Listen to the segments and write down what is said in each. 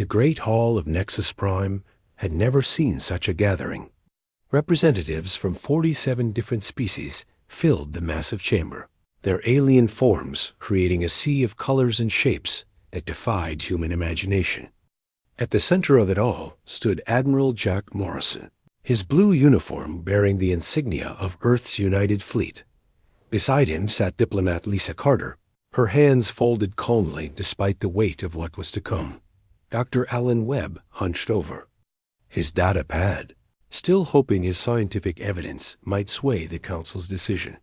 The great hall of Nexus Prime had never seen such a gathering. Representatives from 47 different species filled the massive chamber, their alien forms creating a sea of colors and shapes that defied human imagination. At the center of it all stood Admiral Jack Morrison, his blue uniform bearing the insignia of Earth's United Fleet. Beside him sat diplomat Lisa Carter, her hands folded calmly despite the weight of what was to come. Dr. Alan Webb hunched over, his data pad, still hoping his scientific evidence might sway the Council's decision.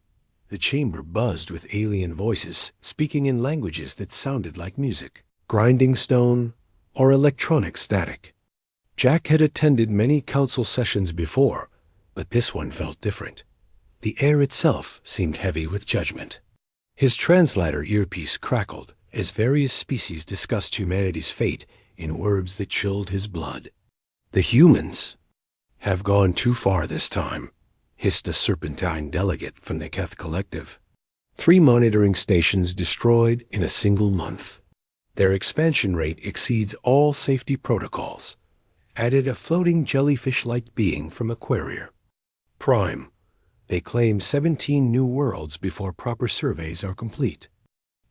The chamber buzzed with alien voices speaking in languages that sounded like music, grinding stone, or electronic static. Jack had attended many council sessions before, but this one felt different. The air itself seemed heavy with judgment. His translator earpiece crackled as various species discussed humanity's fate in words that chilled his blood. "The humans have gone too far this time," hissed a serpentine delegate from the Keth Collective. 3 monitoring stations destroyed in a single month. Their expansion rate exceeds all safety protocols. Added a floating jellyfish-like being from Aquaria. Prime. They claim 17 new worlds before proper surveys are complete.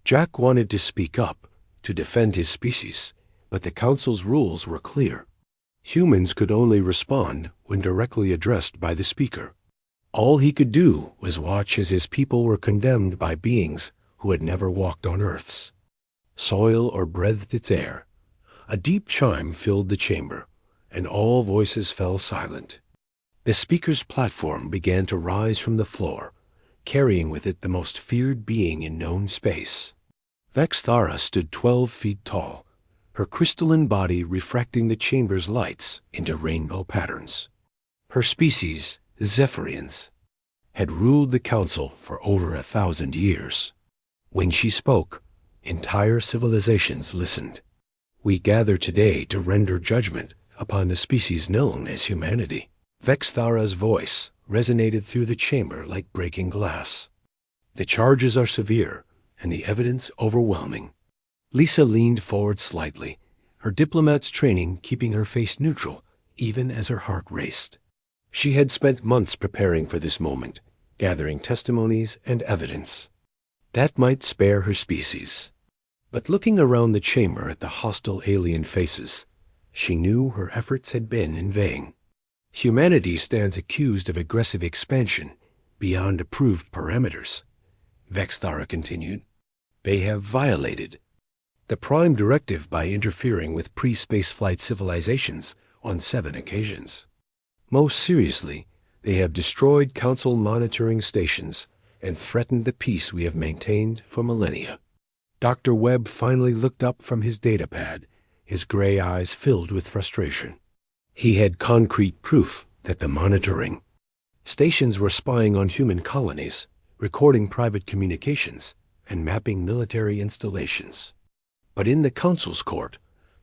Jack wanted to speak up, to defend his species, but the Council's rules were clear. Humans could only respond when directly addressed by the speaker. All he could do was watch as his people were condemned by beings who had never walked on Earth's soil or breathed its air. A deep chime filled the chamber, and all voices fell silent. The speaker's platform began to rise from the floor, carrying with it the most feared being in known space. Vexthara stood 12 feet tall, her crystalline body refracting the chamber's lights into rainbow patterns. Her species, Zephyrians, had ruled the council for over 1,000 years. When she spoke, entire civilizations listened. "We gather today to render judgment upon the species known as humanity." Vexthara's voice resonated through the chamber like breaking glass. "The charges are severe, and the evidence overwhelming." Lisa leaned forward slightly, her diplomat's training keeping her face neutral even as her heart raced. She had spent months preparing for this moment, gathering testimonies and evidence. That might spare her species. But looking around the chamber at the hostile alien faces, she knew her efforts had been in vain. Humanity stands accused of aggressive expansion beyond approved parameters, Vexthara continued. They have violated the Prime Directive by interfering with pre-spaceflight civilizations on 7 occasions. Most seriously, they have destroyed Council monitoring stations and threatened the peace we have maintained for millennia. Dr. Webb finally looked up from his datapad, his gray eyes filled with frustration. He had concrete proof that the monitoring stations were spying on human colonies, recording private communications, and mapping military installations. But in the Council's court,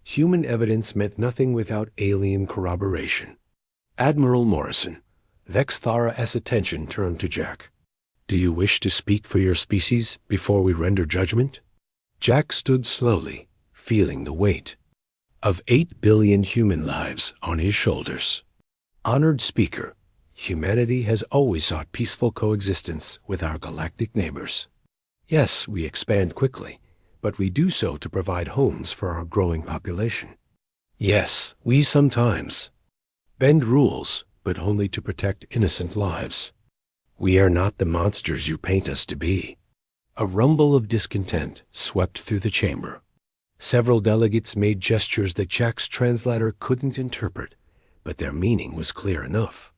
human evidence meant nothing without alien corroboration. Admiral Morrison, Vexthara's attention turned to Jack. "Do you wish to speak for your species before we render judgment?" Jack stood slowly, feeling the weight of 8 billion human lives on his shoulders. "Honored Speaker, humanity has always sought peaceful coexistence with our galactic neighbors. Yes, we expand quickly, but we do so to provide homes for our growing population. Yes, we sometimes bend rules, but only to protect innocent lives. We are not the monsters you paint us to be." A rumble of discontent swept through the chamber. Several delegates made gestures that Jack's translator couldn't interpret, but their meaning was clear enough.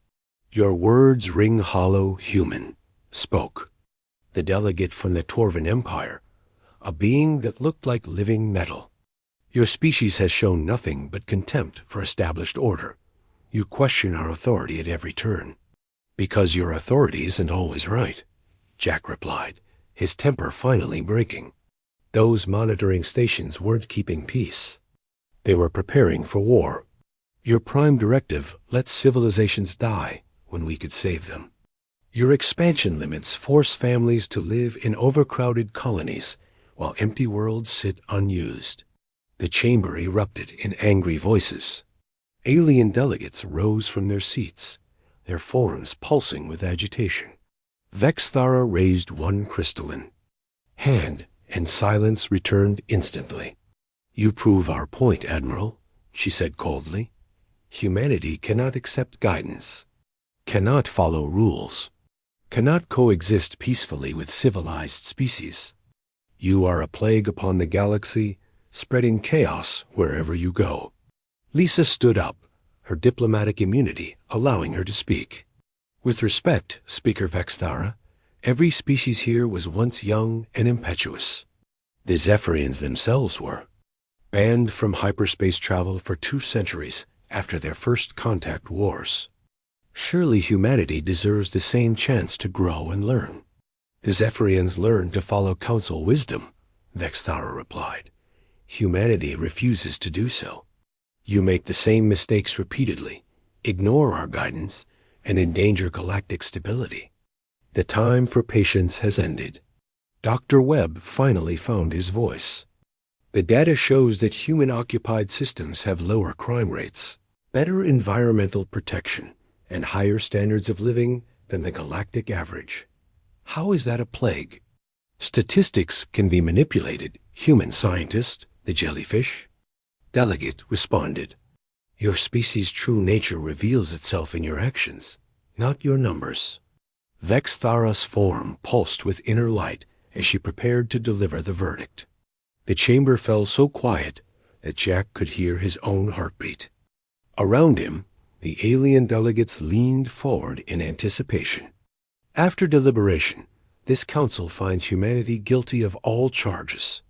"Your words ring hollow, human," spoke the delegate from the Torvan Empire, a being that looked like living metal. "Your species has shown nothing but contempt for established order. You question our authority at every turn." "Because your authority isn't always right," Jack replied, his temper finally breaking. Those monitoring stations weren't keeping peace. They were preparing for war. Your Prime Directive lets civilizations die when we could save them. Your expansion limits force families to live in overcrowded colonies while empty worlds sit unused. The chamber erupted in angry voices. Alien delegates rose from their seats, their forms pulsing with agitation. Vexthara raised one crystalline hand, and silence returned instantly. "You prove our point, Admiral," she said coldly. "Humanity cannot accept guidance, cannot follow rules, cannot coexist peacefully with civilized species. You are a plague upon the galaxy, spreading chaos wherever you go." Lisa stood up, her diplomatic immunity allowing her to speak. "With respect, Speaker Vexthara, every species here was once young and impetuous. The Zephyrians themselves were, banned from hyperspace travel for 2 centuries after their first contact wars. Surely humanity deserves the same chance to grow and learn." "The Zephyrians learned to follow council wisdom," Vexthara replied. "Humanity refuses to do so. You make the same mistakes repeatedly, ignore our guidance, and endanger galactic stability. The time for patience has ended." Dr. Webb finally found his voice. "The data shows that human-occupied systems have lower crime rates, better environmental protection, and higher standards of living than the galactic average. How is that a plague?" "Statistics can be manipulated, human scientist, the jellyfish." Delegate responded. "Your species' true nature reveals itself in your actions, not your numbers." Vexthara's form pulsed with inner light as she prepared to deliver the verdict. The chamber fell so quiet that Jack could hear his own heartbeat. Around him, the alien delegates leaned forward in anticipation. "After deliberation, this council finds humanity guilty of all charges,"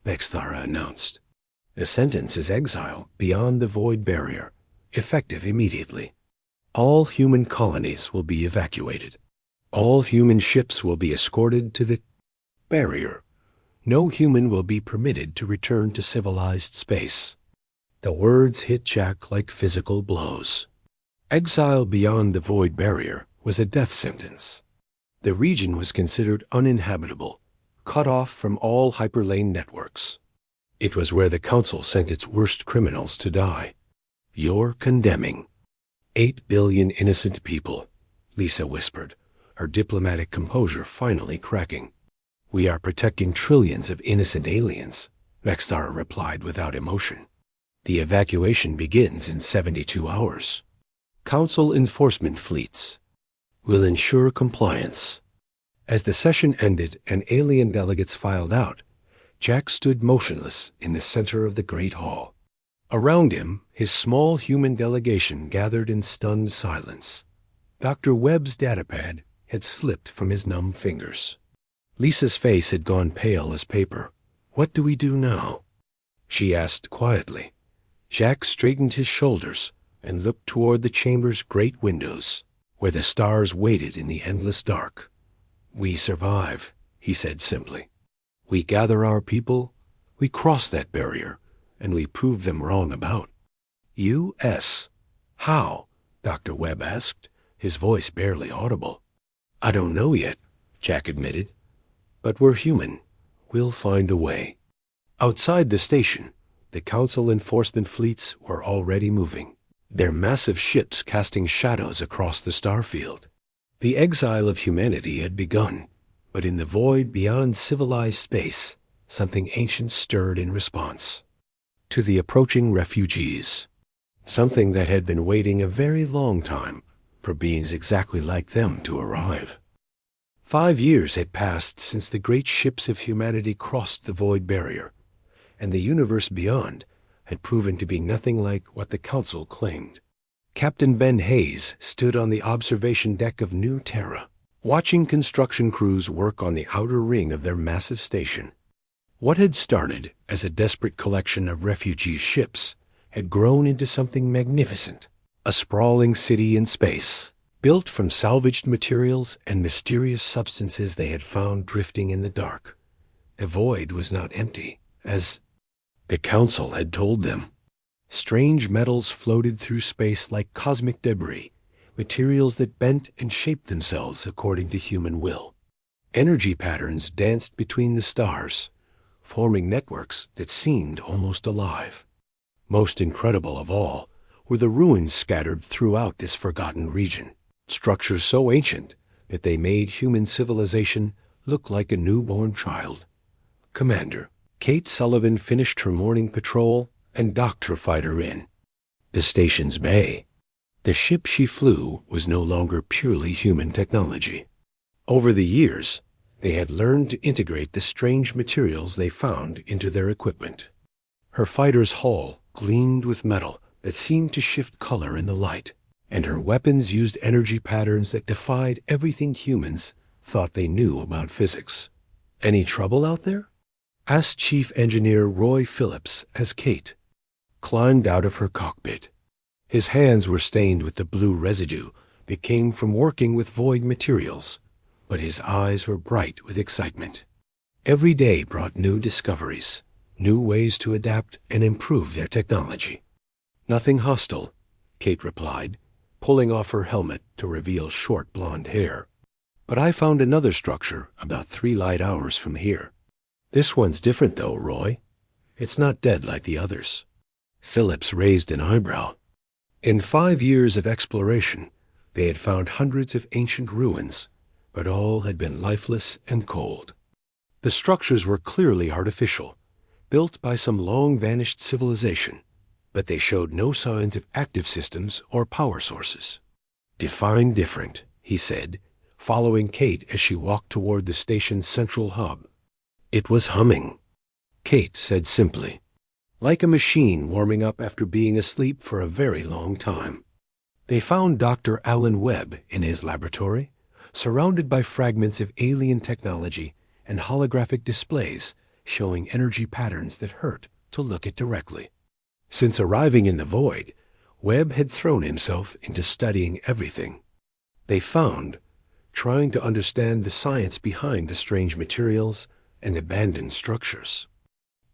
Vexthara announced. "The sentence is exile beyond the void barrier, effective immediately. All human colonies will be evacuated. All human ships will be escorted to the barrier. No human will be permitted to return to civilized space." The words hit Jack like physical blows. Exile beyond the void barrier was a death sentence. The region was considered uninhabitable, cut off from all hyperlane networks. It was where the Council sent its worst criminals to die. "You're condemning 8 billion innocent people," Lisa whispered, her diplomatic composure finally cracking. "We are protecting trillions of innocent aliens," Vexthara replied without emotion. "The evacuation begins in 72 hours. Council enforcement fleets will ensure compliance." As the session ended and alien delegates filed out, Jack stood motionless in the center of the great hall. Around him, his small human delegation gathered in stunned silence. Dr. Webb's datapad had slipped from his numb fingers. Lisa's face had gone pale as paper. "What do we do now?" she asked quietly. Jack straightened his shoulders and looked toward the chamber's great windows, where the stars waited in the endless dark. "We survive," he said simply. "We gather our people, we cross that barrier, and we prove them wrong about." "U.S. How?" Dr. Webb asked, his voice barely audible. "I don't know yet," Jack admitted. "But we're human. We'll find a way." Outside the station, the Council enforcement fleets were already moving, their massive ships casting shadows across the starfield. The exile of humanity had begun, but in the void beyond civilized space, something ancient stirred in response to the approaching refugees, something that had been waiting a very long time for beings exactly like them to arrive. 5 years had passed since the great ships of humanity crossed the void barrier, and the universe beyond had proven to be nothing like what the Council claimed. Captain Ben Hayes stood on the observation deck of New Terra, watching construction crews work on the outer ring of their massive station. What had started as a desperate collection of refugee ships had grown into something magnificent, a sprawling city in space, built from salvaged materials and mysterious substances they had found drifting in the dark. The void was not empty, as the Council had told them. Strange metals floated through space like cosmic debris, materials that bent and shaped themselves according to human will. Energy patterns danced between the stars, forming networks that seemed almost alive. Most incredible of all were the ruins scattered throughout this forgotten region, structures so ancient that they made human civilization look like a newborn child. Commander, Kate Sullivan finished her morning patrol and docked her fighter in the station's bay. The ship she flew was no longer purely human technology. Over the years, they had learned to integrate the strange materials they found into their equipment. Her fighter's hull gleamed with metal that seemed to shift color in the light, and her weapons used energy patterns that defied everything humans thought they knew about physics. "Any trouble out there?" asked Chief Engineer Roy Phillips as Kate climbed out of her cockpit. His hands were stained with the blue residue that came from working with void materials, but his eyes were bright with excitement. Every day brought new discoveries, new ways to adapt and improve their technology. "Nothing hostile," Kate replied, pulling off her helmet to reveal short blonde hair. "But I found another structure about 3 light hours from here. This one's different though, Roy. It's not dead like the others." Phillips raised an eyebrow. In 5 years of exploration, they had found hundreds of ancient ruins, but all had been lifeless and cold. The structures were clearly artificial, built by some long-vanished civilization, but they showed no signs of active systems or power sources. "Define different," he said, following Kate as she walked toward the station's central hub. "It was humming," Kate said simply, "like a machine warming up after being asleep for a very long time." They found Dr. Alan Webb in his laboratory, surrounded by fragments of alien technology and holographic displays showing energy patterns that hurt to look at directly. Since arriving in the void, Webb had thrown himself into studying everything they found, trying to understand the science behind the strange materials and abandoned structures.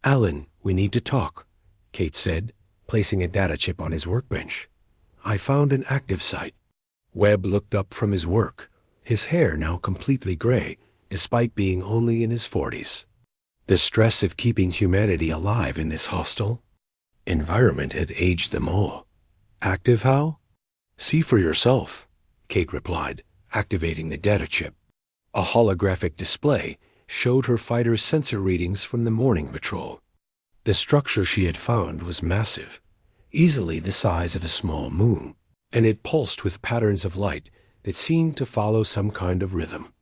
"Alan, we need to talk," Kate said, placing a data chip on his workbench. "I found an active site." Webb looked up from his work, his hair now completely gray, despite being only in his 40s. The stress of keeping humanity alive in this hostile environment had aged them all. "Active how?" "See for yourself," Kate replied, activating the data chip. A holographic display showed her fighter's sensor readings from the morning patrol. The structure she had found was massive, easily the size of a small moon, and it pulsed with patterns of light that seemed to follow some kind of rhythm.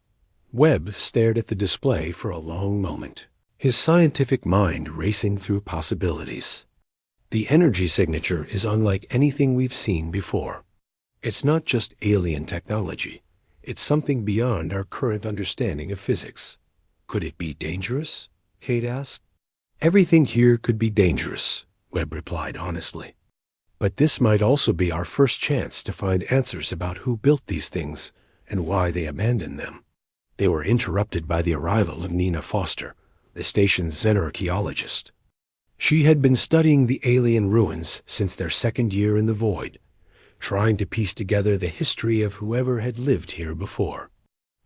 Webb stared at the display for a long moment, his scientific mind racing through possibilities. "The energy signature is unlike anything we've seen before. It's not just alien technology. It's something beyond our current understanding of physics." "Could it be dangerous?" Kate asked. "Everything here could be dangerous," Webb replied honestly. "But this might also be our first chance to find answers about who built these things and why they abandoned them." They were interrupted by the arrival of Nina Foster, the station's xenarchaeologist. She had been studying the alien ruins since their 2nd year in the void, trying to piece together the history of whoever had lived here before.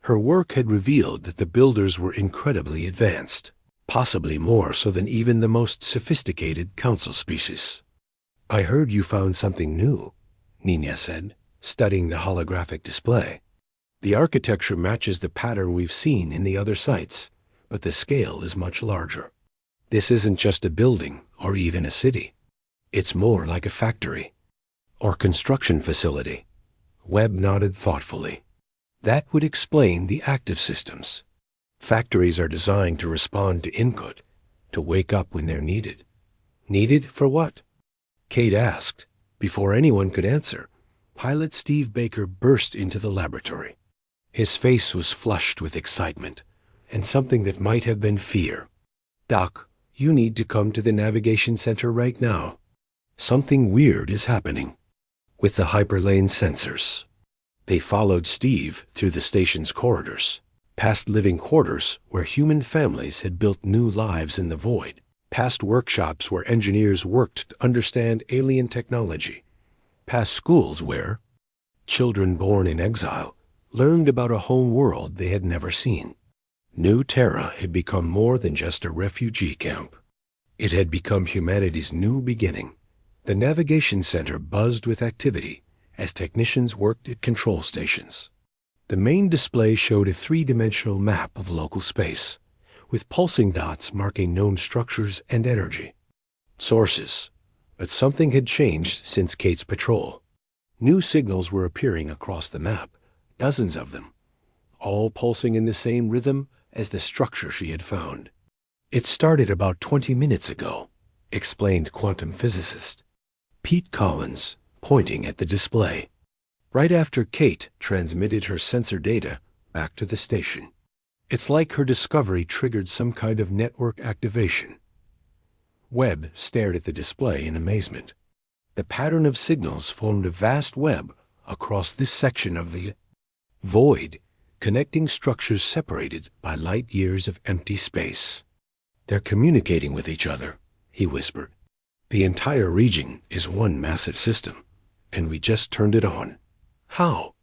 Her work had revealed that the builders were incredibly advanced, possibly more so than even the most sophisticated council species. "I heard you found something new," Nina said, studying the holographic display. "The architecture matches the pattern we've seen in the other sites, but the scale is much larger. This isn't just a building or even a city. It's more like a factory or construction facility." Webb nodded thoughtfully. "That would explain the active systems. Factories are designed to respond to input, to wake up when they're needed." "Needed for what?" Kate asked. Before anyone could answer, Pilot Steve Baker burst into the laboratory. His face was flushed with excitement and something that might have been fear. "Doc, you need to come to the navigation center right now. Something weird is happening with the hyperlane sensors." They followed Steve through the station's corridors, past living quarters where human families had built new lives in the void, past workshops where engineers worked to understand alien technology, past schools where children born in exile learned about a home world they had never seen. New Terra had become more than just a refugee camp. It had become humanity's new beginning. The navigation center buzzed with activity as technicians worked at control stations. The main display showed a three-dimensional map of local space, with pulsing dots marking known structures and energy sources. But something had changed since Kate's patrol. New signals were appearing across the map, dozens of them, all pulsing in the same rhythm as the structure she had found. "It started about 20 minutes ago," explained quantum physicist Pete Collins, pointing at the display, right after Kate transmitted her sensor data back to the station. "It's like her discovery triggered some kind of network activation." Webb stared at the display in amazement. The pattern of signals formed a vast web across this section of the void, connecting structures separated by light years of empty space. "They're communicating with each other," he whispered. "The entire region is one massive system, and we just turned it on." "How?"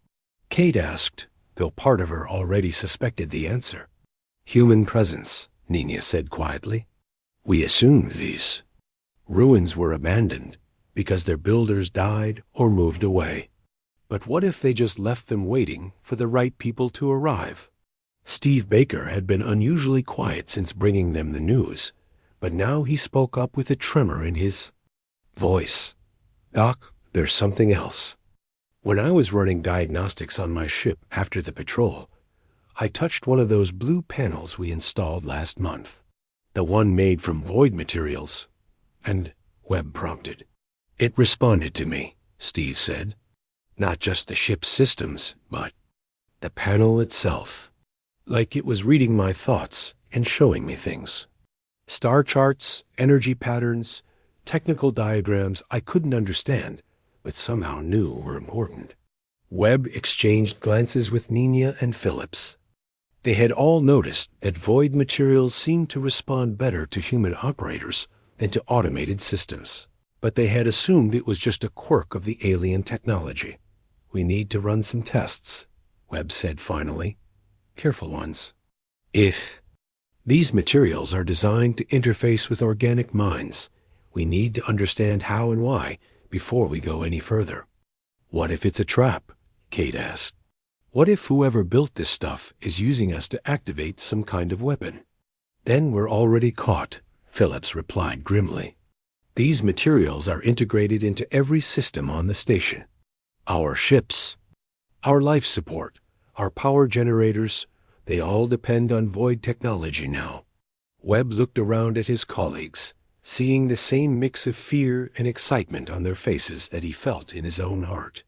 Kate asked, though part of her already suspected the answer. "Human presence," Nina said quietly. "We assumed these ruins were abandoned because their builders died or moved away. But what if they just left them waiting for the right people to arrive?" Steve Baker had been unusually quiet since bringing them the news, but now he spoke up with a tremor in his voice. "Doc, there's something else. When I was running diagnostics on my ship after the patrol, I touched one of those blue panels we installed last month. The one made from void materials." "And," Webb prompted. "It responded to me," Steve said. "Not just the ship's systems, but the panel itself. Like it was reading my thoughts and showing me things. Star charts, energy patterns, technical diagrams I couldn't understand, but somehow knew were important." Webb exchanged glances with Nina and Phillips. They had all noticed that void materials seemed to respond better to human operators than to automated systems, but they had assumed it was just a quirk of the alien technology. "We need to run some tests," Webb said finally. "Careful ones. If these materials are designed to interface with organic minds, we need to understand how and why before we go any further." "What if it's a trap?" Kate asked. "What if whoever built this stuff is using us to activate some kind of weapon?" "Then we're already caught," Phillips replied grimly. "These materials are integrated into every system on the station. Our ships, our life support, our power generators, they all depend on void technology now." Webb looked around at his colleagues, seeing the same mix of fear and excitement on their faces that he felt in his own heart.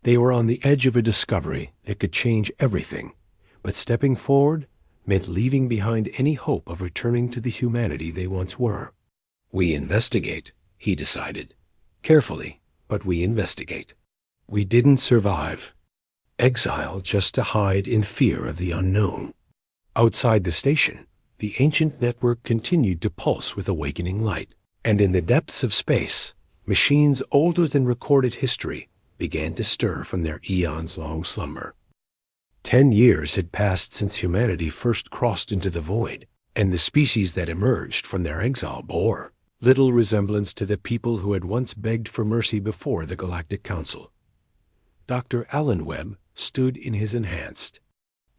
They were on the edge of a discovery that could change everything, but stepping forward meant leaving behind any hope of returning to the humanity they once were. "We investigate," he decided. "Carefully, but we investigate. We didn't survive. Exile just to hide in fear of the unknown." Outside the station, the ancient network continued to pulse with awakening light, and in the depths of space, machines older than recorded history began to stir from their eons-long slumber. 10 years had passed since humanity first crossed into the void, and the species that emerged from their exile bore little resemblance to the people who had once begged for mercy before the Galactic Council. Dr. Alan Webb stood in his enhanced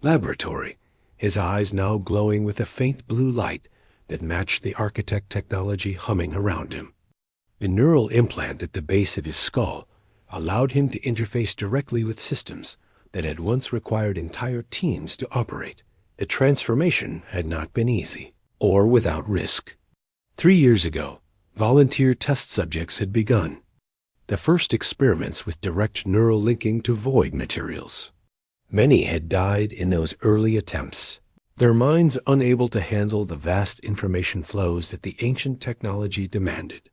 laboratory, his eyes now glowing with a faint blue light that matched the architect technology humming around him. The neural implant at the base of his skull allowed him to interface directly with systems that had once required entire teams to operate. The transformation had not been easy, or without risk. 3 years ago, volunteer test subjects had begun, the first experiments with direct neural linking to void materials. Many had died in those early attempts, their minds unable to handle the vast information flows that the ancient technology demanded.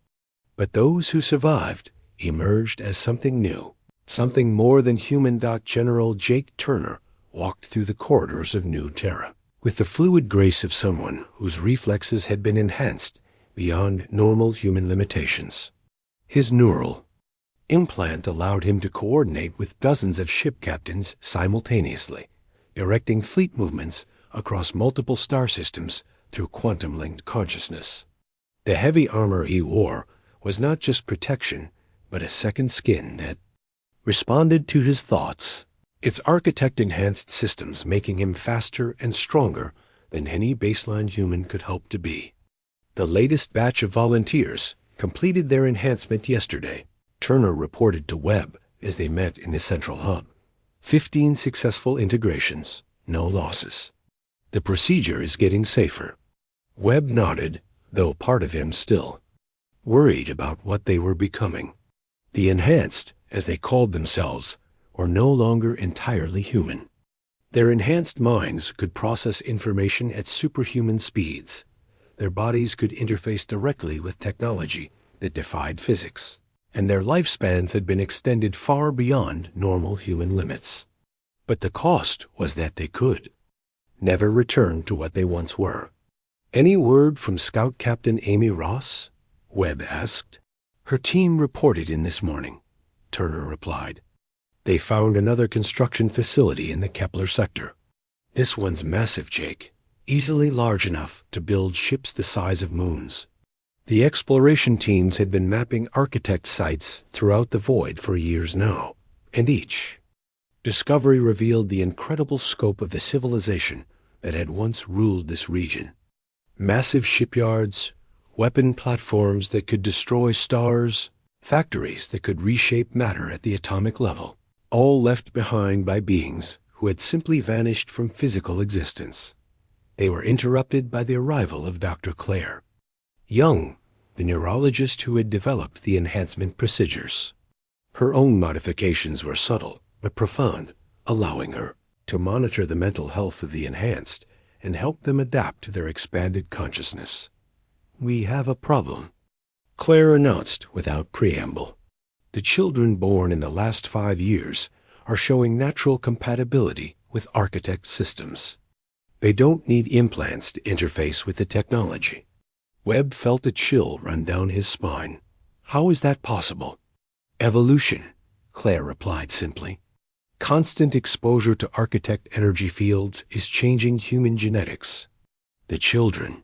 But those who survived emerged as something new, something more than human. General Jake Turner walked through the corridors of New Terra with the fluid grace of someone whose reflexes had been enhanced beyond normal human limitations. His neural implant allowed him to coordinate with dozens of ship captains simultaneously, directing fleet movements across multiple star systems through quantum-linked consciousness. The heavy armor he wore was not just protection, but a second skin that responded to his thoughts, its architect-enhanced systems making him faster and stronger than any baseline human could hope to be. The latest batch of volunteers completed their enhancement yesterday, Turner reported to Webb as they met in the central hub. 15 successful integrations, no losses. The procedure is getting safer. Webb nodded, though part of him still worried about what they were becoming. The enhanced, as they called themselves, were no longer entirely human. Their enhanced minds could process information at superhuman speeds. Their bodies could interface directly with technology that defied physics, and their lifespans had been extended far beyond normal human limits. But the cost was that they could never return to what they once were. "Any word from Scout Captain Amy Ross?" Webb asked. "Her team reported in this morning," Turner replied. "They found another construction facility in the Kepler sector. This one's massive, Jake, easily large enough to build ships the size of moons." The exploration teams had been mapping architect sites throughout the void for years now, and each discovery revealed the incredible scope of the civilization that had once ruled this region. Massive shipyards, weapon platforms that could destroy stars, factories that could reshape matter at the atomic level, all left behind by beings who had simply vanished from physical existence. They were interrupted by the arrival of Dr. Claire Young, the neurologist who had developed the enhancement procedures. Her own modifications were subtle but profound, allowing her to monitor the mental health of the enhanced and help them adapt to their expanded consciousness. "We have a problem," Claire announced without preamble. "The children born in the last 5 years are showing natural compatibility with architect systems. They don't need implants to interface with the technology." Webb felt a chill run down his spine. "How is that possible?" "Evolution," Claire replied simply. "Constant exposure to architect energy fields is changing human genetics. The children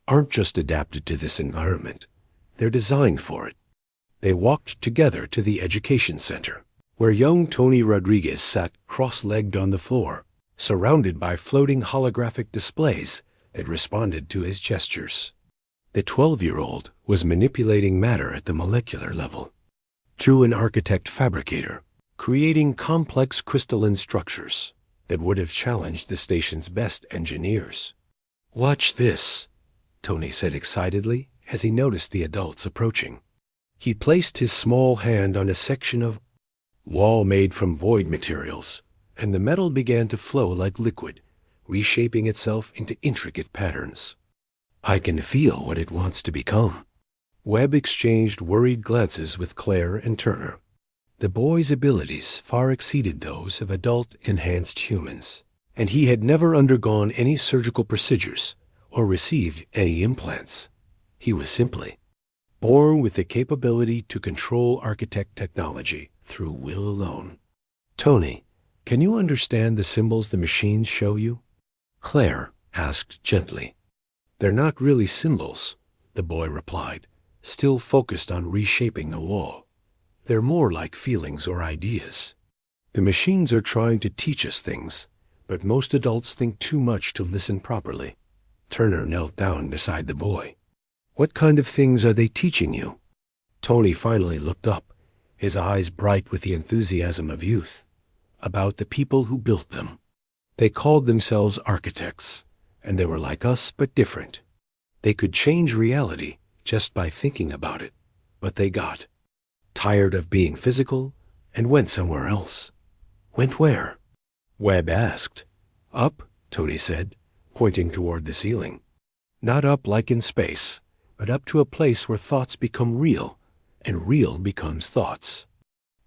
aren't just adapted to this environment. They're designed for it." They walked together to the education center, where young Tony Rodriguez sat cross-legged on the floor, surrounded by floating holographic displays that responded to his gestures. The 12-year-old was manipulating matter at the molecular level through an architect fabricator, creating complex crystalline structures that would have challenged the station's best engineers. "Watch this," Tony said excitedly as he noticed the adults approaching. He placed his small hand on a section of wall made from void materials, and the metal began to flow like liquid, reshaping itself into intricate patterns. "I can feel what it wants to become." Webb exchanged worried glances with Claire and Turner. The boy's abilities far exceeded those of adult enhanced humans, and he had never undergone any surgical procedures or received any implants. He was simply born with the capability to control architect technology through will alone. "Tony, can you understand the symbols the machines show you?" Claire asked gently. "They're not really symbols," the boy replied, still focused on reshaping the wall. "They're more like feelings or ideas. The machines are trying to teach us things, but most adults think too much to listen properly." Turner knelt down beside the boy. "What kind of things are they teaching you?" Tony finally looked up, his eyes bright with the enthusiasm of youth. "About the people who built them. They called themselves architects, and they were like us but different. They could change reality just by thinking about it, but they got tired of being physical and went somewhere else." "Went where?" Webb asked. "Up," Tony said, pointing toward the ceiling. "Not up like in space, but up to a place where thoughts become real, and real becomes thoughts.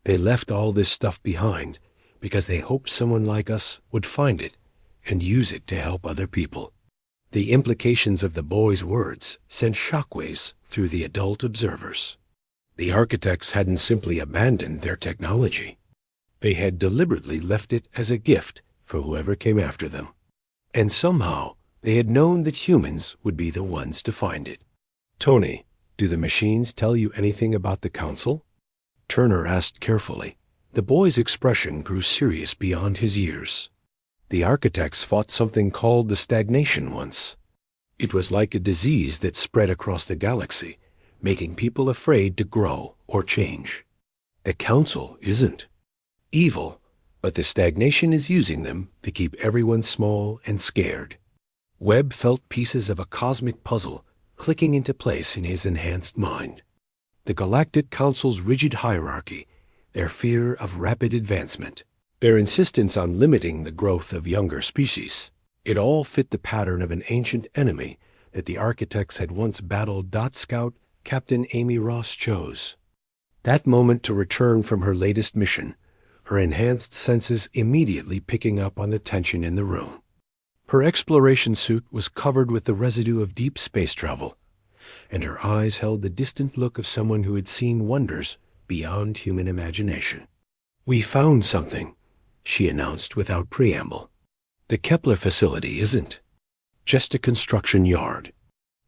They left all this stuff behind because they hoped someone like us would find it and use it to help other people." The implications of the boy's words sent shockwaves through the adult observers. The architects hadn't simply abandoned their technology. They had deliberately left it as a gift for whoever came after them. And somehow they had known that humans would be the ones to find it. "Tony, do the machines tell you anything about the council?" Turner asked carefully. The boy's expression grew serious beyond his years. "The architects fought something called the stagnation once. It was like a disease that spread across the galaxy, making people afraid to grow or change. The council isn't evil, but the stagnation is using them to keep everyone small and scared." Webb felt pieces of a cosmic puzzle clicking into place in his enhanced mind. The Galactic Council's rigid hierarchy, their fear of rapid advancement, their insistence on limiting the growth of younger species, it all fit the pattern of an ancient enemy that the architects had once battled. Scout Captain Amy Ross chose that moment to return from her latest mission, her enhanced senses immediately picking up on the tension in the room. Her exploration suit was covered with the residue of deep space travel, and her eyes held the distant look of someone who had seen wonders beyond human imagination. "We found something," she announced without preamble. "The Kepler facility isn't just a construction yard.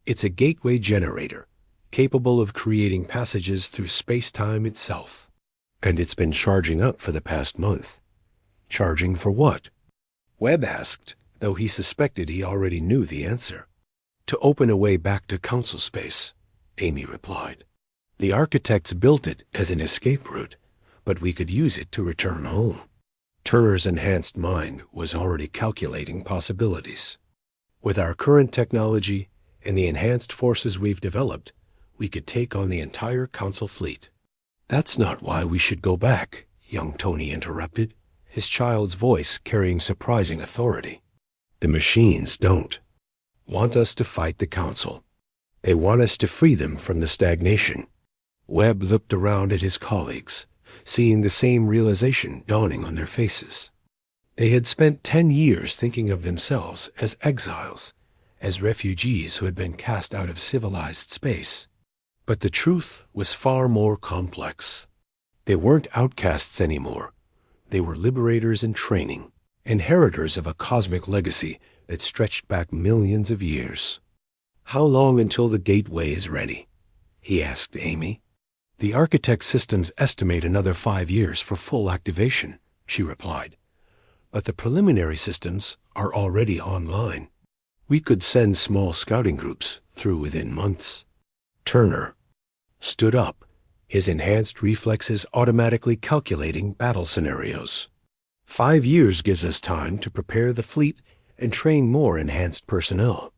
It's a gateway generator, capable of creating passages through space-time itself. And it's been charging up for the past month." "Charging for what?" Webb asked, though he suspected he already knew the answer. "To open a way back to council space," Amy replied. "The architects built it as an escape route, but we could use it to return home." Turner's enhanced mind was already calculating possibilities. "With our current technology and the enhanced forces we've developed, we could take on the entire council fleet." "That's not why we should go back," young Tony interrupted, his child's voice carrying surprising authority. "The machines don't want us to fight the council. They want us to free them from the stagnation." Webb looked around at his colleagues, seeing the same realization dawning on their faces. They had spent 10 years thinking of themselves as exiles, as refugees who had been cast out of civilized space. But the truth was far more complex. They weren't outcasts anymore. They were liberators in training, inheritors of a cosmic legacy that stretched back millions of years. "How long until the gateway is ready?" he asked Amy. "The architect systems estimate another 5 years for full activation," she replied. "But the preliminary systems are already online. We could send small scouting groups through within months." Turner stood up, his enhanced reflexes automatically calculating battle scenarios. 5 years gives us time to prepare the fleet and train more enhanced personnel.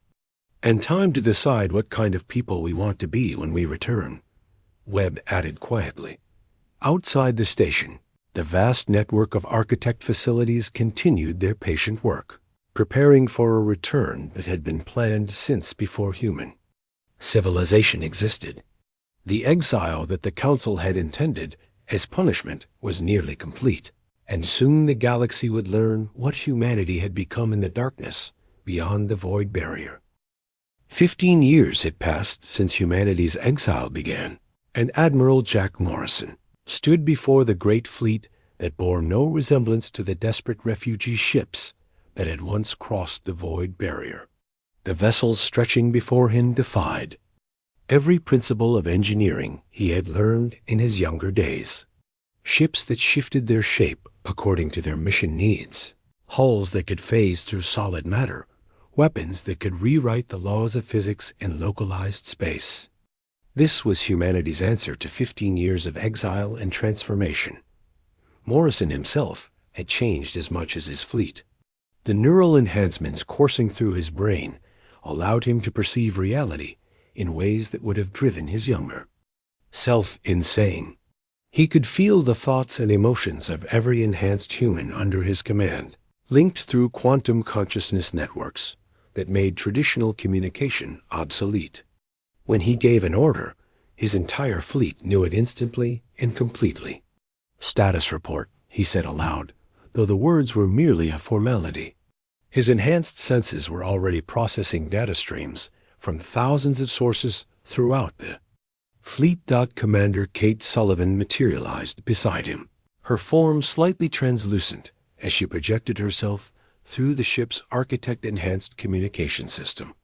And time to decide what kind of people we want to be when we return," Webb added quietly. Outside the station, the vast network of architect facilities continued their patient work, preparing for a return that had been planned since before human civilization existed. The exile that the council had intended as punishment was nearly complete, and soon the galaxy would learn what humanity had become in the darkness beyond the void barrier. 15 years had passed since humanity's exile began, and Admiral Jack Morrison stood before the great fleet that bore no resemblance to the desperate refugee ships that had once crossed the void barrier. The vessels stretching before him defied every principle of engineering he had learned in his younger days. Ships that shifted their shape according to their mission needs, hulls that could phase through solid matter, weapons that could rewrite the laws of physics in localized space. This was humanity's answer to 15 years of exile and transformation. Morrison himself had changed as much as his fleet. The neural enhancements coursing through his brain allowed him to perceive reality in ways that would have driven his younger self insane. He could feel the thoughts and emotions of every enhanced human under his command, linked through quantum consciousness networks that made traditional communication obsolete. When he gave an order, his entire fleet knew it instantly and completely. "Status report," he said aloud, though the words were merely a formality. His enhanced senses were already processing data streams from thousands of sources throughout the fleet. Commander Kate Sullivan materialized beside him, her form slightly translucent as she projected herself through the ship's architect-enhanced communication system.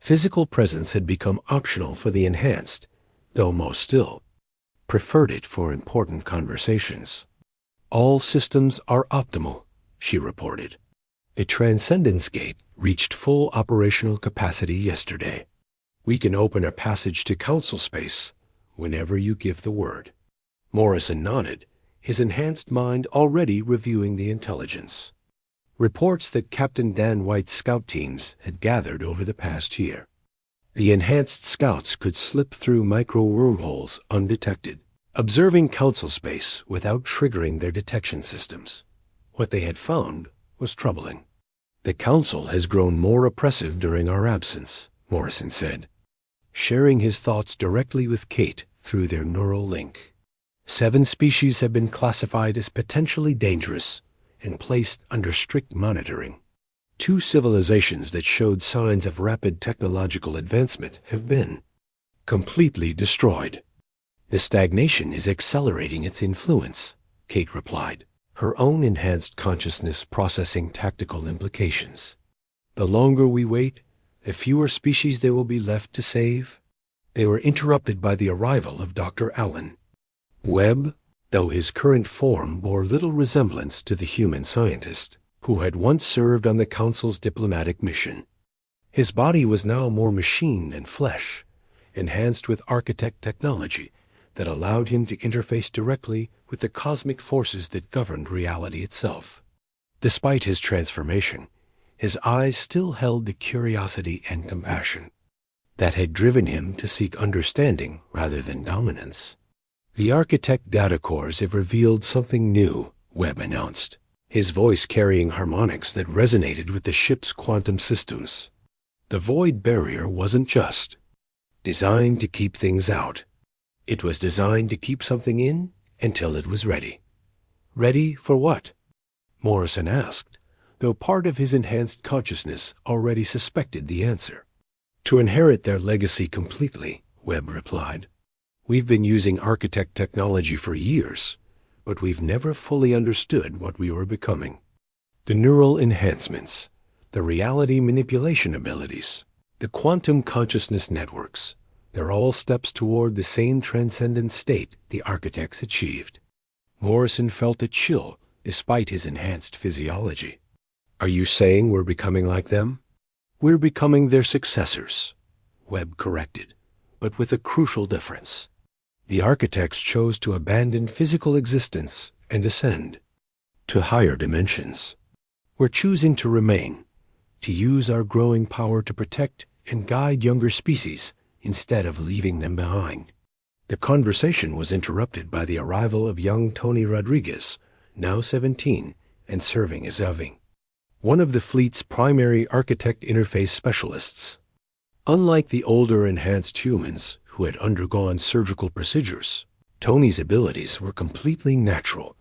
Physical presence had become optional for the enhanced, though most still preferred it for important conversations. "All systems are optimal," she reported. "The Transcendence Gate reached full operational capacity yesterday. We can open a passage to council space whenever you give the word." Morrison nodded, his enhanced mind already reviewing the intelligence. Reports that Captain Dan White's scout teams had gathered over the past year. The enhanced scouts could slip through micro wormholes undetected, observing council space without triggering their detection systems. What they had found was troubling. "The council has grown more oppressive during our absence," Morrison said, sharing his thoughts directly with Kate through their neural link. 7 species have been classified as potentially dangerous and placed under strict monitoring. 2 civilizations that showed signs of rapid technological advancement have been completely destroyed. "The stagnation is accelerating its influence," Kate replied, her own enhanced consciousness processing tactical implications. "The longer we wait, the fewer species there will be left to save." They were interrupted by the arrival of Dr. Allen. Webb, though his current form bore little resemblance to the human scientist who had once served on the Council's diplomatic mission. His body was now more machine than flesh, enhanced with architect technology that allowed him to interface directly with the cosmic forces that governed reality itself. Despite his transformation, his eyes still held the curiosity and compassion that had driven him to seek understanding rather than dominance. "The architect data cores have revealed something new," Webb announced, his voice carrying harmonics that resonated with the ship's quantum systems. The void barrier wasn't just designed to keep things out. It was designed to keep something in until it was ready. "Ready for what?" Morrison asked, though part of his enhanced consciousness already suspected the answer. "To inherit their legacy completely," Webb replied. "We've been using architect technology for years, but we've never fully understood what we were becoming. The neural enhancements, the reality manipulation abilities, the quantum consciousness networks, they're all steps toward the same transcendent state the architects achieved." Morrison felt a chill despite his enhanced physiology. "Are you saying we're becoming like them?" "We're becoming their successors," Webb corrected, but with a crucial difference. The architects chose to abandon physical existence and ascend to higher dimensions. We're choosing to remain, to use our growing power to protect and guide younger species instead of leaving them behind. The conversation was interrupted by the arrival of young Tony Rodriguez, now 17 and serving as Eving, one of the fleet's primary architect interface specialists. Unlike the older enhanced humans who had undergone surgical procedures, Tony's abilities were completely natural,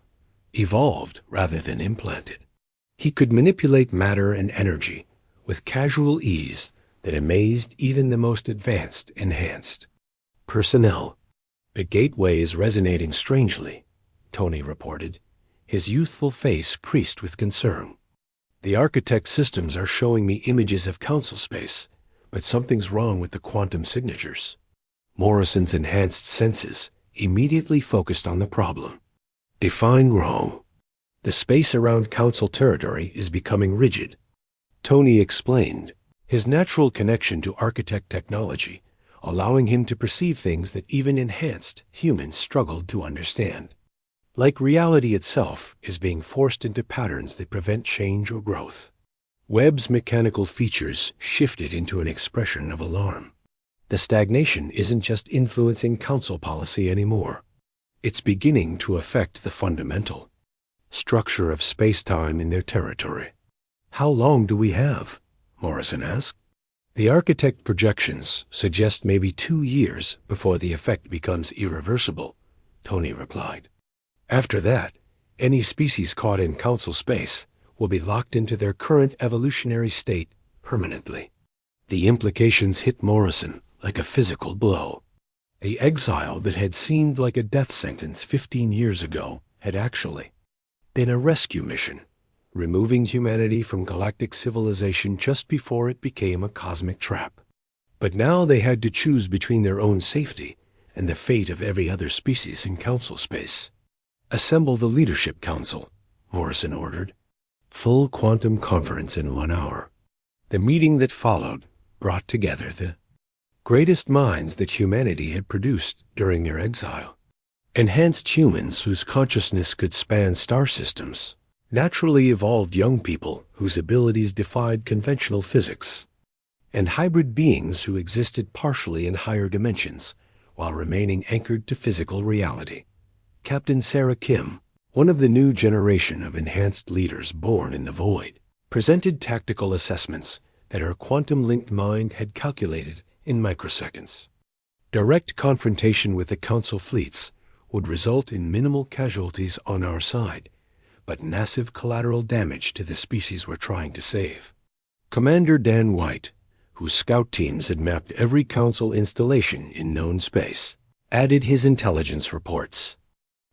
evolved rather than implanted. He could manipulate matter and energy with casual ease that amazed even the most advanced enhanced. "Personnel. The gateway is resonating strangely," Tony reported, his youthful face creased with concern. "The architect systems are showing me images of council space, but something's wrong with the quantum signatures." Morrison's enhanced senses immediately focused on the problem. "Define wrong." "The space around council territory is becoming rigid," Tony explained, his natural connection to architect technology allowing him to perceive things that even enhanced humans struggled to understand. Like reality itself is being forced into patterns that prevent change or growth. Webb's mechanical features shifted into an expression of alarm. The stagnation isn't just influencing council policy anymore. It's beginning to affect the fundamental structure of space-time in their territory. "How long do we have?" Morrison asked. "The architect projections suggest maybe 2 years before the effect becomes irreversible," Tony replied. "After that, any species caught in council space will be locked into their current evolutionary state permanently." The implications hit Morrison like a physical blow. The exile that had seemed like a death sentence 15 years ago had actually been a rescue mission, removing humanity from galactic civilization just before it became a cosmic trap. But now they had to choose between their own safety and the fate of every other species in council space. "Assemble the Leadership Council," Morrison ordered. Full quantum conference in 1 hour. The meeting that followed brought together the greatest minds that humanity had produced during their exile. Enhanced humans whose consciousness could span star systems. Naturally evolved young people whose abilities defied conventional physics. And hybrid beings who existed partially in higher dimensions while remaining anchored to physical reality. Captain Sarah Kim, one of the new generation of enhanced leaders born in the void, presented tactical assessments that her quantum-linked mind had calculated in microseconds. Direct confrontation with the Council fleets would result in minimal casualties on our side, but massive collateral damage to the species we're trying to save. Commander Dan White, whose scout teams had mapped every Council installation in known space, added his intelligence reports.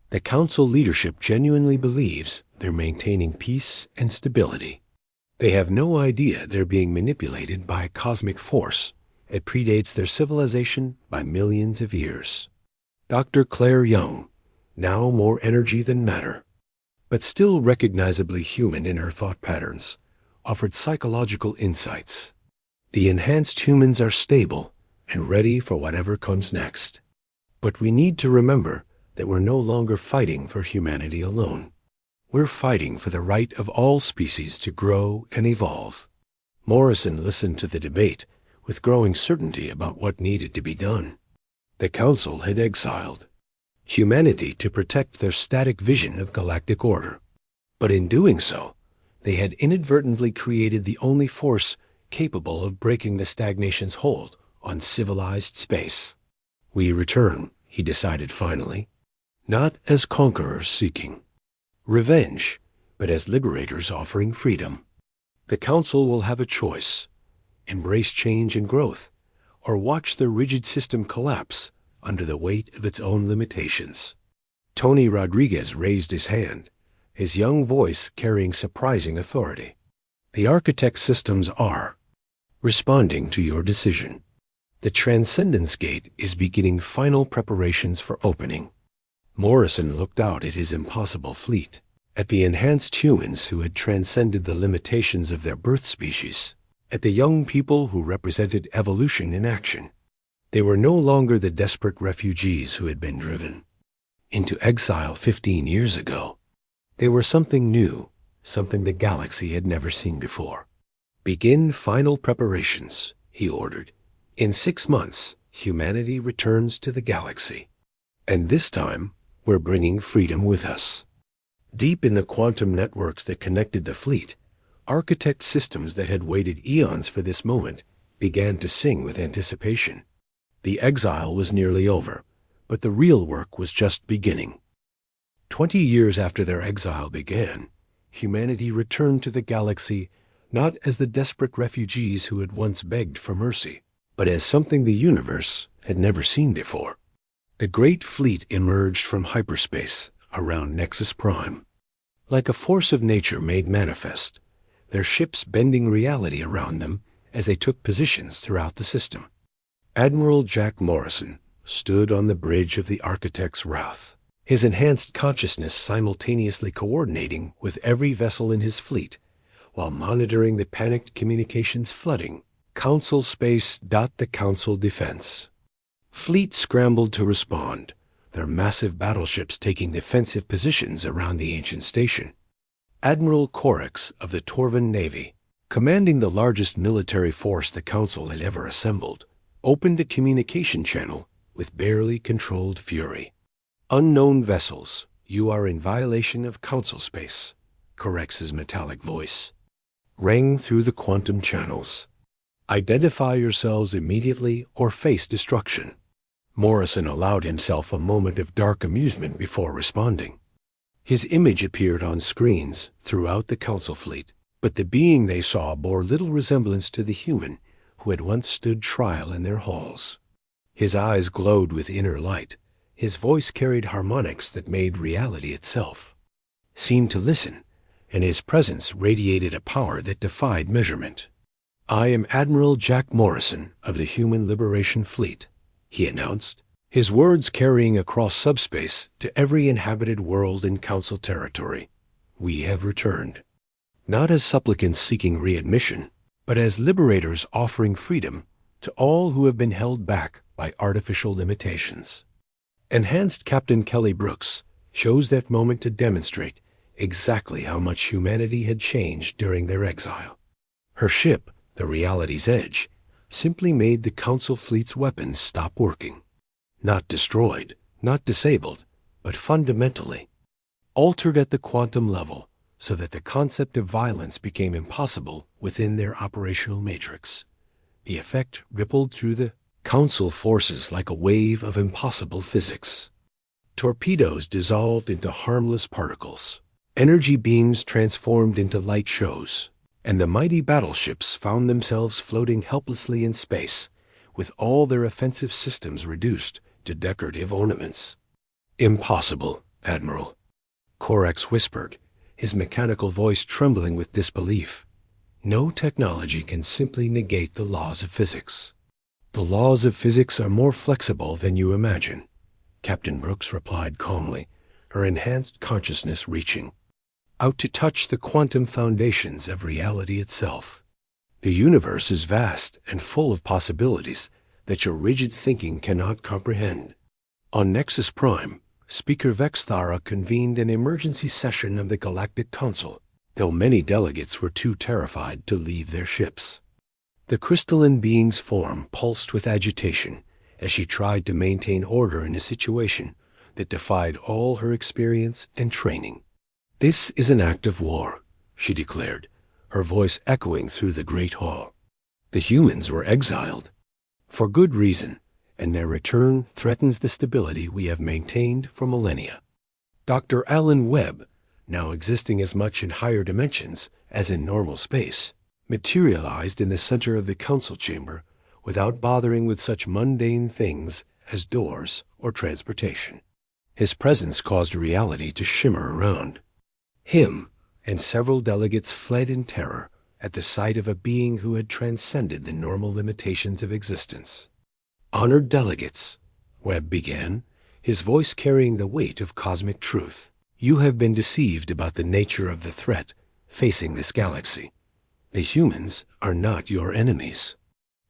The Council leadership genuinely believes they're maintaining peace and stability. They have no idea they're being manipulated by a cosmic force that predates their civilization by millions of years. Dr. Claire Young, now more energy than matter, but still recognizably human in her thought patterns, offered psychological insights. The enhanced humans are stable and ready for whatever comes next. But we need to remember that we're no longer fighting for humanity alone. We're fighting for the right of all species to grow and evolve. Morrison listened to the debate with growing certainty about what needed to be done. The Council had exiled humanity to protect their static vision of galactic order. But in doing so, they had inadvertently created the only force capable of breaking the stagnation's hold on civilized space. We return, he decided finally, not as conquerors seeking revenge, but as liberators offering freedom. The Council will have a choice: embrace change and growth, or watch the rigid system collapse under the weight of its own limitations. Tony Rodriguez raised his hand, his young voice carrying surprising authority. The architect systems are responding to your decision. The Transcendence Gate is beginning final preparations for opening. Morrison looked out at his impossible fleet, at the enhanced humans who had transcended the limitations of their birth species, at the young people who represented evolution in action. They were no longer the desperate refugees who had been driven into exile 15 years ago. They were something new, something the galaxy had never seen before. Begin final preparations, he ordered. In 6 months, humanity returns to the galaxy. And this time, we're bringing freedom with us. Deep in the quantum networks that connected the fleet, architect systems that had waited eons for this moment began to sing with anticipation. The exile was nearly over, but the real work was just beginning. 20 years after their exile began, humanity returned to the galaxy not as the desperate refugees who had once begged for mercy, but as something the universe had never seen before. The great fleet emerged from hyperspace around Nexus Prime. Like a force of nature made manifest, their ships bending reality around them as they took positions throughout the system. Admiral Jack Morrison stood on the bridge of the architect's wrath, his enhanced consciousness simultaneously coordinating with every vessel in his fleet, while monitoring the panicked communications flooding Council space. The Council defense. Fleet scrambled to respond, their massive battleships taking defensive positions around the ancient station. Admiral Corex of the Torvan Navy, commanding the largest military force the Council had ever assembled, opened a communication channel with barely controlled fury. "Unknown vessels, you are in violation of Council space," Corex's metallic voice rang through the quantum channels. "Identify yourselves immediately or face destruction." Morrison allowed himself a moment of dark amusement before responding. His image appeared on screens throughout the Council fleet, but the being they saw bore little resemblance to the human who had once stood trial in their halls. His eyes glowed with inner light. His voice carried harmonics that made reality itself. Seemed to listen and his presence radiated a power that defied measurement. "I am Admiral Jack Morrison of the Human Liberation Fleet," he announced, his words carrying across subspace to every inhabited world in Council territory. "We have returned. Not as supplicants seeking readmission, but as liberators offering freedom to all who have been held back by artificial limitations." Enhanced Captain Kelly Brooks chose that moment to demonstrate exactly how much humanity had changed during their exile. Her ship, the Reality's Edge, simply made the Council fleet's weapons stop working. Not destroyed, not disabled, but fundamentally altered at the quantum level so that the concept of violence became impossible within their operational matrix. The effect rippled through the Council forces like a wave of impossible physics. Torpedoes dissolved into harmless particles. Energy beams transformed into light shows, and the mighty battleships found themselves floating helplessly in space, with all their offensive systems reduced to decorative ornaments. "Impossible, Admiral," Korax whispered, his mechanical voice trembling with disbelief. "No technology can simply negate the laws of physics." "The laws of physics are more flexible than you imagine," Captain Brooks replied calmly, her enhanced consciousness reaching out to touch the quantum foundations of reality itself. "The universe is vast and full of possibilities that your rigid thinking cannot comprehend." On Nexus Prime, Speaker Vexthara convened an emergency session of the Galactic Council, though many delegates were too terrified to leave their ships. The crystalline being's form pulsed with agitation as she tried to maintain order in a situation that defied all her experience and training. "This is an act of war," she declared, her voice echoing through the great hall. "The humans were exiled for good reason, and their return threatens the stability we have maintained for millennia." Dr. Alan Webb, now existing as much in higher dimensions as in normal space, materialized in the center of the council chamber without bothering with such mundane things as doors or transportation. His presence caused reality to shimmer around. Him and several delegates fled in terror at the sight of a being who had transcended the normal limitations of existence. "Honored delegates," Webb began, his voice carrying the weight of cosmic truth, "you have been deceived about the nature of the threat facing this galaxy. The humans are not your enemies.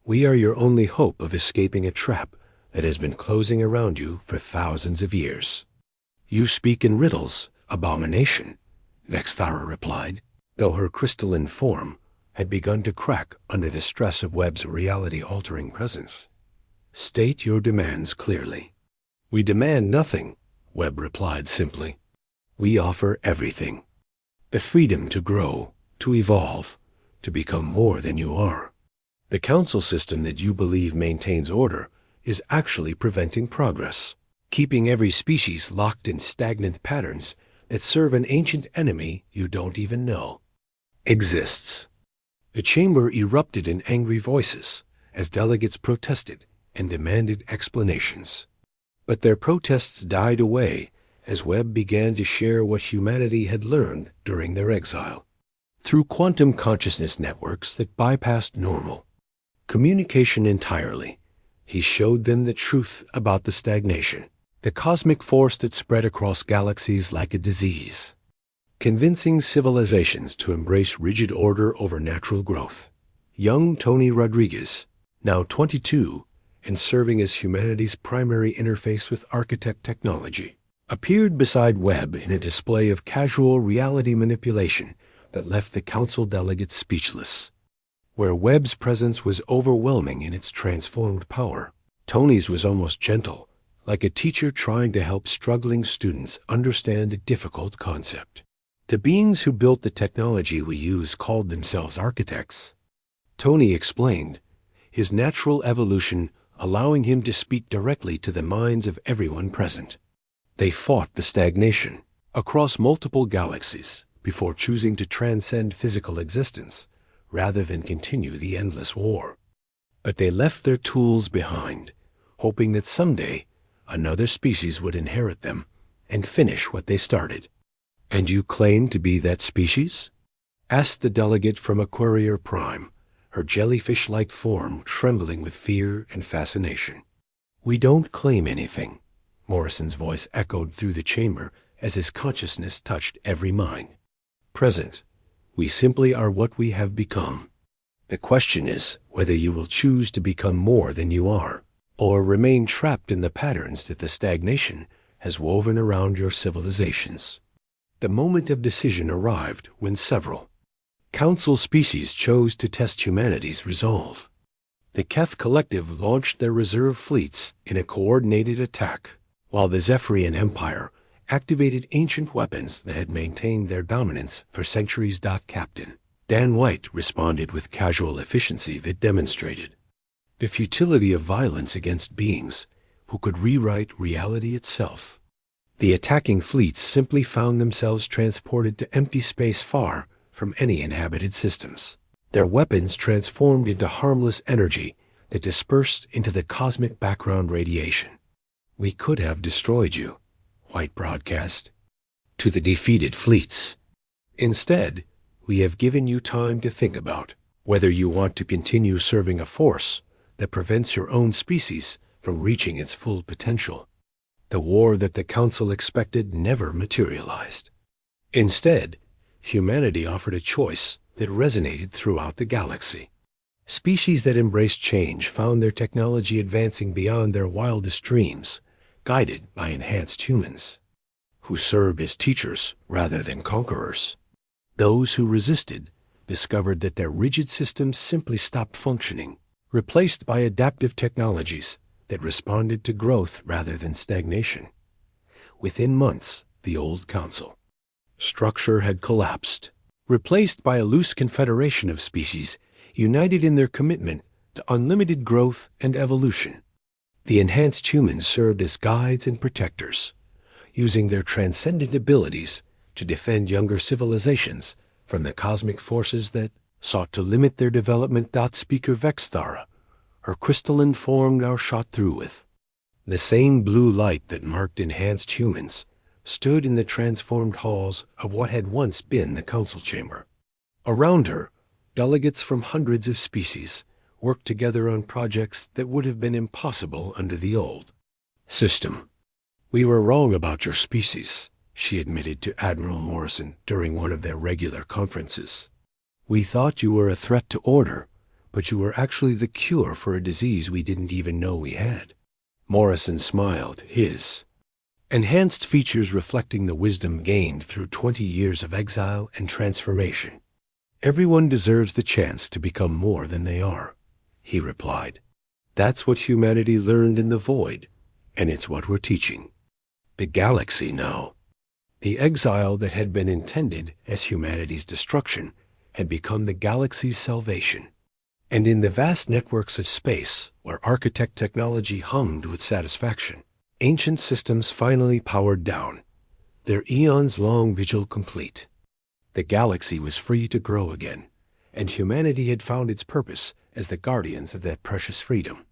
We are your only hope of escaping a trap that has been closing around you for thousands of years." "You speak in riddles, abomination," Vexthara replied, though her crystalline form had begun to crack under the stress of Webb's reality-altering presence. "State your demands clearly." "We demand nothing," Webb replied simply. "We offer everything. The freedom to grow, to evolve, to become more than you are. The council system that you believe maintains order is actually preventing progress, keeping every species locked in stagnant patterns that serve an ancient enemy you don't even know exists." The chamber erupted in angry voices as delegates protested and demanded explanations. But their protests died away as Webb began to share what humanity had learned during their exile. Through quantum consciousness networks that bypassed normal communication entirely, he showed them the truth about the stagnation, the cosmic force that spread across galaxies like a disease, convincing civilizations to embrace rigid order over natural growth. Young Tony Rodriguez, now 22 and serving as humanity's primary interface with architect technology, appeared beside Webb in a display of casual reality manipulation that left the council delegates speechless. Where Webb's presence was overwhelming in its transformed power, Tony's was almost gentle, like a teacher trying to help struggling students understand a difficult concept. "The beings who built the technology we use called themselves architects," Tony explained, his natural evolution allowing him to speak directly to the minds of everyone present. "They fought the stagnation across multiple galaxies before choosing to transcend physical existence rather than continue the endless war. But they left their tools behind, hoping that someday another species would inherit them and finish what they started. And you claim to be that species? Asked the delegate from Aquarior Prime, her jellyfish-like form trembling with fear and fascination. We don't claim anything, Morrison's voice echoed through the chamber as his consciousness touched every mind. Present, we simply are what we have become. The question is whether you will choose to become more than you are, or remain trapped in the patterns that the stagnation has woven around your civilizations. The moment of decision arrived when several Council species chose to test humanity's resolve. The Keth Collective launched their reserve fleets in a coordinated attack, while the Zephyrian Empire activated ancient weapons that had maintained their dominance for centuries. Captain Dan White responded with casual efficiency that demonstrated the futility of violence against beings who could rewrite reality itself. The attacking fleets simply found themselves transported to empty space far from any inhabited systems. Their weapons transformed into harmless energy that dispersed into the cosmic background radiation. We could have destroyed you, White broadcast to the defeated fleets. Instead, we have given you time to think about whether you want to continue serving a force that prevents your own species from reaching its full potential. The war that the Council expected never materialized. Instead, humanity offered a choice that resonated throughout the galaxy. Species that embraced change found their technology advancing beyond their wildest dreams, guided by enhanced humans, who served as teachers rather than conquerors. Those who resisted discovered that their rigid systems simply stopped functioning, replaced by adaptive technologies that responded to growth rather than stagnation. Within months, the old Council structure had collapsed, replaced by a loose confederation of species united in their commitment to unlimited growth and evolution. The enhanced humans served as guides and protectors, using their transcendent abilities to defend younger civilizations from the cosmic forces that sought to limit their development. Speaker Vexthara, her crystalline form now shot through with the same blue light that marked enhanced humans, stood in the transformed halls of what had once been the council chamber. Around her, delegates from hundreds of species worked together on projects that would have been impossible under the old system. We were wrong about your species, she admitted to Admiral Morrison during one of their regular conferences. We thought you were a threat to order, but you were actually the cure for a disease we didn't even know we had. Morrison smiled, his enhanced features reflecting the wisdom gained through 20 years of exile and transformation. Everyone deserves the chance to become more than they are, he replied. That's what humanity learned in the void, and it's what we're teaching the galaxy now. The exile that had been intended as humanity's destruction had become the galaxy's salvation. And in the vast networks of space, where architect technology hummed with satisfaction, ancient systems finally powered down, their eons-long vigil complete. The galaxy was free to grow again, and humanity had found its purpose as the guardians of that precious freedom.